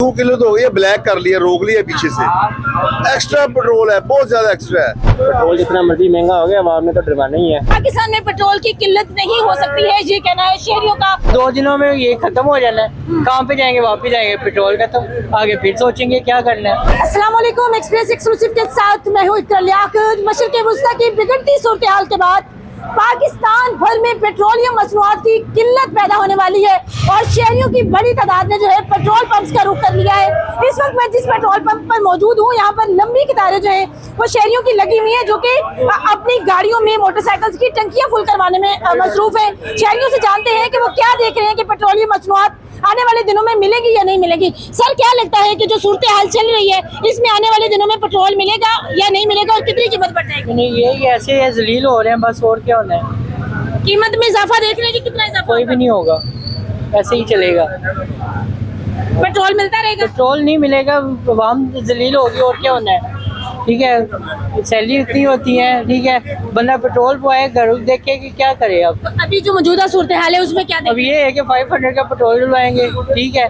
क्यों किल्लत हो गई है, ब्लैक कर लिया, रोक लिया पीछे से। एक्स्ट्रा पेट्रोल है, बहुत ज्यादा एक्स्ट्रा है। पेट्रोल जितना मर्जी महंगा हो गया, आवाम ने तो डरवाना ही है। पाकिस्तान में पेट्रोल की किल्लत नहीं हो सकती है, ये कहना है शहरियों का। 2 दिनों में ये खत्म हो जाना है, कहाँ पे जाएंगे, वापस जाएंगे, पेट्रोल खत्म, आगे फिर सोचेंगे क्या करना है। अस्सलाम वालेकुम, एक्सप्रेस एक्सक्लूसिव के साथ मैं हूँ इकरा लियाकत। मशरिक़ वस्ता की बिगड़ती सूरत हाल के बाद पाकिस्तान भर में पेट्रोलियम मसनूआत की किल्लत पैदा होने वाली है और शहरियों की बड़ी तादाद ने जो है पेट्रोल पंप्स का रुख कर लिया है। इस वक्त मैं जिस पेट्रोल पंप पर मौजूद हूँ, यहाँ पर लंबी कतारें जो है वो शहरियों की लगी हुई है, जो कि अपनी गाड़ियों में मोटरसाइकिल्स की टंकियां फुल करवाने में मसरूफ है। शहरियों से जानते हैं कि वो क्या देख रहे हैं कि पेट्रोलियम मसनूआत आने वाले दिनों में मिलेगी या नहीं मिलेगी। सर, क्या लगता है कि जो सूरत हाल चल रही है इसमें आने वाले दिनों में पेट्रोल मिलेगा या नहीं मिलेगा और कितनी कीमत बढ़ जाएगी? नहीं, यही ऐसे है, जलील हो रहे हैं बस, और क्या होना है। कीमत में इजाफा देख रहे हैं कि कितना इजाफा? कोई भी नहीं होगा, ऐसे ही चलेगा। पेट्रोल मिलता रहेगा? पेट्रोल नहीं मिलेगा, आवाम जलील होगी, और क्या होना है। ठीक है, सैलरी इतनी होती है, ठीक है, बंदा पेट्रोल पाए, घर देखे कि क्या करे। अब तो अभी जो मौजूदा सूरत हाल है उसमें क्या अब देखें? ये है कि 500 का पेट्रोल डलवाएंगे, ठीक है,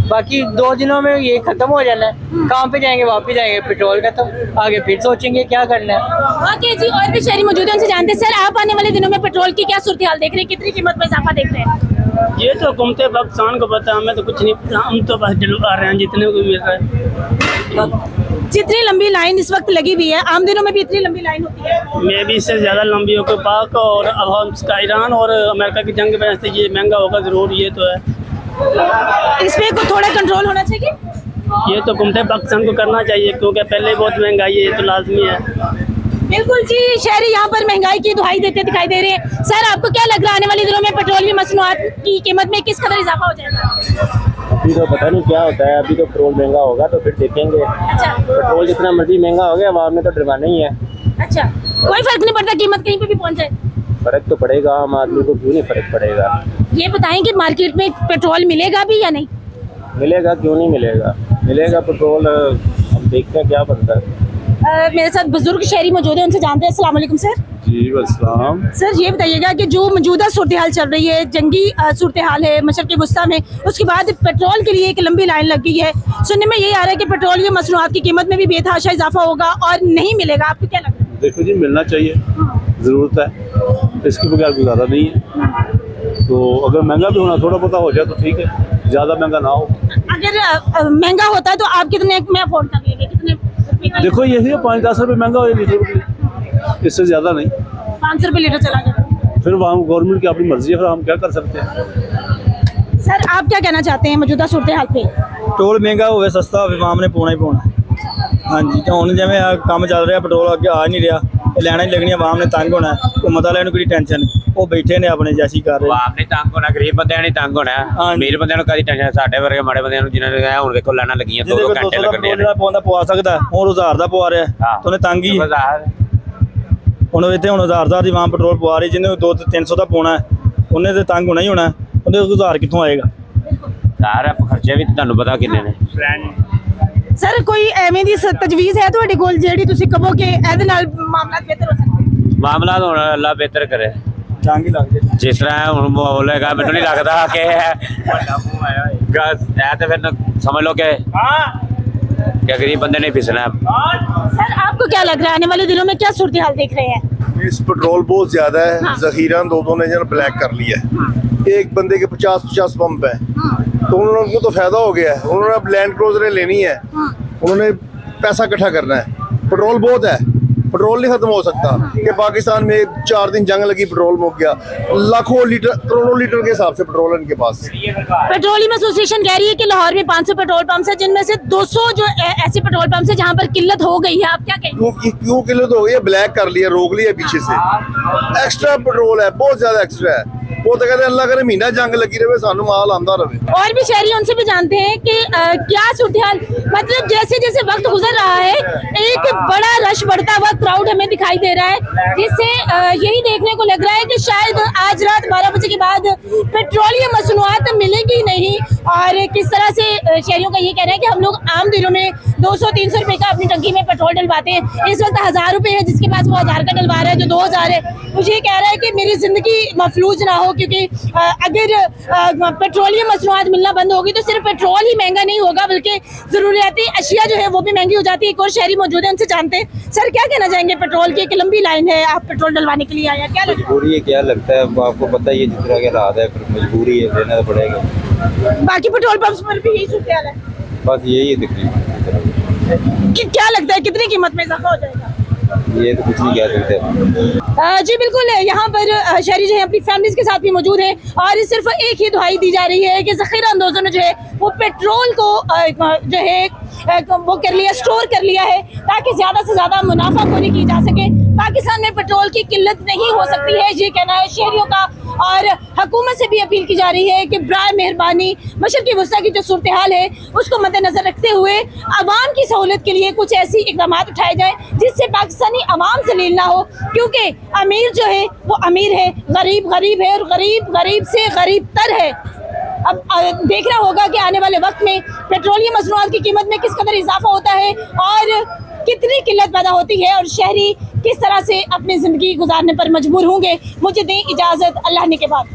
बाकी 2 दिनों में ये खत्म हो जाना है, कहाँ पे जाएंगे, वापस जाएंगे, पेट्रोल खत्म, आगे फिर सोचेंगे क्या करना है। ओके जी, और भी शहरी मौजूद हैं, उनसे जानते हैं। सर, आप आने वाले दिनों में पेट्रोल की क्या सूरत हाल देख रहे हैं, कितनी कीमत में इजाफा देख रहे हैं? ये तो घूमते पाकिस्तान को पता, हमें तो कुछ नहीं पता, हम तो बस डलवा रहे हैं जितने को मिल रहा है। जितनी लंबी लाइन इस वक्त लगी हुई है, आम दिनों में भी इतनी लंबी लाइन होती है? मैं भी इससे ज़्यादा लंबी हो गई। पाक और अब हम इसका ईरान और अमेरिका की जंग में से ये महंगा होगा ज़रूर, ये तो है। इस पे को थोड़ा कंट्रोल होना चाहिए। ये तो घूमते पाकिस्तान को करना चाहिए, क्योंकि पहले बहुत महंगाई है, ये तो लाजमी है। बिल्कुल जी, शहरी यहाँ पर महंगाई की दुहाई देते दिखाई दे रहे हैं। सर, आपको क्या लग रहा है आने वाले दिनों में पेट्रोल की मसनूआत की कीमत में किस कदर इजाफा हो जाएगा? अभी तो पता नहीं क्या होता है, अभी तो पेट्रोल महंगा होगा तो फिर देखेंगे। अच्छा, पेट्रोल जितना मर्जी महंगा हो गया, आवाम ने तो डरवाना ही है। अच्छा, कोई फर्क नहीं पड़ता, कीमत कहीं पे भी पहुँच जाए? फर्क तो पड़ेगा, आम आदमी को क्यों नहीं फर्क पड़ेगा। ये बताएं कि मार्केट में पेट्रोल मिलेगा भी या नहीं? मिलेगा, क्यों नहीं मिलेगा, मिलेगा पेट्रोल। हम देखते हैं क्या बनता है। मेरे साथ बुजुर्ग शहरी मौजूद है, उनसे जानते हैं। अस्सलाम वालेकुम सर। जी वस्सलाम। सर, ये बताइएगा कि जो मौजूदा सूरत हाल चल रही है, जंगी सूरत हाल है मशरिक़ वस्ता में, उसके बाद पेट्रोल के लिए एक लंबी लाइन लग गई है। सुनने में यही आ रहा है कि पेट्रोलियम मसनूआत की कीमत में भी बेतहाशा इजाफा होगा और नहीं मिलेगा। आपको क्या लगता है? देखो जी, मिलना चाहिए, ज़रूरत है, इसके बगैर गुजारा नहीं है। तो अगर महंगा भी होना थोड़ा बहुत हो जाए तो ठीक है, ज़्यादा महंगा ना हो। अगर महंगा होता है तो आप कितने में अफोर्ड कर लेंगे? कितने रुपए का? देखो यही 5-10 रुपये महंगा हो जाए लीटर, इससे ज़्यादा नहीं। 500 रुपये लीटर चला गया। फिर वहाँ गवर्नमेंट की अपनी मर्जी है, फिर हम क्या कर सकते हैं। सर, आप क्या कहना चाहते हैं मौजूदा सूरत हाल पे? पेट्रोल महंगा हो सस्ता हो, आवाम ने पाना ही पाना। हाँ जी, तो हूँ जिमें काम चल रहा, पेट्रोल अगे आ नहीं रहा, लैना ही लगनी, आवाम ने तंग होना, हुकूमत वाले को टेंशन, वो बैठे ने अपने जैसी कर रहे। आवाम ने तंग होना, गरीब बंदे ने तंग होना, अमीर बंदे ਨੂੰ कदी टेंशन, ਸਾਡੇ ਵਰਗੇ ਮਾੜੇ ਬੰਦਿਆਂ ਨੂੰ ਜਿਨ੍ਹਾਂ ਨੇ ਹੁਣ ਵੇਖੋ ਲਾਣਾ ਲੱਗੀਆਂ 2 ਘੰਟੇ ਲੱਗਣੇ ਨੇ। ਪਾਉਂਦਾ ਪਵਾ ਸਕਦਾ, ਹੁਣ 1000 ਦਾ ਪਵਾ ਰਿਹਾ, ਤੇ ਉਹਨੇ ਤੰਗ ਹੀ ਹੁਣ ਇੱਥੇ ਹੁਣ 1000 ਦੀ ਆਵਾਮ ਪੈਟਰੋਲ ਪਵਾ ਰਹੀ, ਜਿਹਨੇ 200-300 ਦਾ ਪਾਉਣਾ ਉਹਨੇ ਤੇ ਤੰਗ ਹੋਣਾ ਹੀ ਹੋਣਾ, ਉਹਦੇ 1000 ਕਿੱਥੋਂ ਆਏਗਾ? ਸਾਰਾ ਖਰਚੇ ਵੀ ਤੁਹਾਨੂੰ ਪਤਾ ਕਿੰਨੇ ਨੇ। ਸਰ, ਕੋਈ ਐਵੇਂ ਦੀ ਤਜਵੀਜ਼ ਹੈ ਤੁਹਾਡੇ ਕੋਲ ਜਿਹੜੀ ਤੁਸੀਂ ਕਹੋ ਕਿ ਇਹਦੇ ਨਾਲ ਮਾਮਲਾ ਬਿਹਤਰ ਹੋ ਸਕਦਾ? ਮਾਮਲਾ ਹੁਣ ਅੱਲਾ ਬਿਹਤਰ ਕਰੇ। ਤੰਗ ਹੀ ਲੱਗ ਜੇ ਜਿਸ ਤਰ੍ਹਾਂ ਹੁਣ ਮਾਹੌਲ ਹੈਗਾ, ਮੈਨੂੰ ਨਹੀਂ ਲੱਗਦਾ ਕਿ ਇਹ ਤੇ ਫਿਰ ਸਮਝ ਲਓ ਕਿ गरीब बंदे नहीं फिसना। सर, आपको क्या लग रहा है आने वाले दिनों में क्या सूरत हाल देख रहे हैं? इस पेट्रोल बहुत ज्यादा है। हाँ। जखीरा दो ने जन ब्लैक कर लिया है। एक बंदे के 50-50 पंप है, तो उनको तो फायदा हो गया है। उन्होंने अब लैंड क्रूजरें लेनी है, उन्होंने पैसा इकट्ठा करना है। पेट्रोल बहुत है, पेट्रोल नहीं खत्म हो सकता कि पाकिस्तान में 4 दिन जंग लगी, पेट्रोल मुक गया। लाखों लीटर, करोड़ों लीटर के हिसाब से पेट्रोल है इनके पास। पेट्रोलियम एसोसिएशन कह रही है कि लाहौर में 500 पेट्रोल पंप्स है, जिनमें से 200 जो ऐसे पेट्रोल पंप्स है जहां पर किल्लत हो गई है। आप क्या कहेंगे? क्यों किल्लत हो गई है, ब्लैक कर लिया, रोक लिया पीछे से। एक्स्ट्रा पेट्रोल है, बहुत ज्यादा एक्स्ट्रा है। वो तो कहते हैं अल्लाह करे महीना जंग लगी रहे, सानू माल आंदा रहे। और भी शहरी उनसे भी जानते हैं कि क्या सूरत हाल, मतलब जैसे जैसे वक्त गुजर रहा है एक बड़ा रश बढ़ता हुआ क्राउड हमें दिखाई दे रहा है, जिससे यही देखने को लग रहा है कि शायद आज रात 12 बजे के बाद पेट्रोलियम मसनूआत मिलेगी नहीं और किस तरह से शहरियों का ये कहना है कि हम लोग आम दिनों में 200-300 रुपए का अपनी टंकी में पेट्रोल डलवाते हैं, इस वक्त 1000 रुपए है, जिसके पास वो 1000 का डलवा रहा है जो 2000 है। मुझे ये कह रहा है कि मेरी ज़िंदगी मफलूज ना हो, क्योंकि अगर पेट्रोलियम मसनूआत मिलना बंद होगी तो सिर्फ पेट्रोल ही महंगा नहीं होगा बल्कि ज़रूरियाती अशिया जो है वो भी महंगी हो जाती है। एक और शहरी मौजूद है, उनसे जानते हैं। सर, क्या कहना चाहेंगे? पेट्रोल की एक लंबी लाइन है, आप पेट्रोल डलवाने के लिए आया, क्या लगता है? मजबूरी है, क्या लगता है आपको? पता ही है जिस तरह के हालात है, फिर मजबूरी है, लेना तो पड़ेगा। बाकी पेट्रोल पंप्स पर भी यही सूरत हाल है। बस यही है तकलीफ। कि क्या लगता है कितनी कीमत में इजाफा हो जाएगा? ये तो कुछ नहीं कह सकते। जी बिल्कुल, यहाँ पर शहरी जो है अपनी फैमिलीज के साथ भी मौजूद है और सिर्फ एक ही दुहाई दी जा रही है कि ज़ख़ीरा अंदोज़ों ने जो है वो पेट्रोल को जो है वो कर लिया, स्टोर कर लिया है ताकि ज़्यादा से ज़्यादा मुनाफा खोरी की जा सके। पाकिस्तान में पेट्रोल की किल्लत नहीं हो सकती है, ये कहना है शहरियों का। और हुकूमत से भी अपील की जा रही है कि बराए मेहरबानी मशरक़ी वस्ता की जो सूरत हाल है उसको मद्देनज़र रखते हुए आवाम की सहूलत के लिए कुछ ऐसी इक़दाम उठाए जाएँ जिससे पाकिस्तानी अवाम जलील ना हो, क्योंकि अमीर जो है वो अमीर है, गरीब गरीब है और गरीब गरीब से गरीब तर है। अब देखना होगा कि आने वाले वक्त में पेट्रोलियम मसनूआत की कीमत में किस कदर इजाफा होता है और कितनी किल्लत पैदा होती है और शहरी किस तरह से अपनी ज़िंदगी गुजारने पर मजबूर होंगे। मुझे दें इजाज़त, अल्लाह ने के बाद।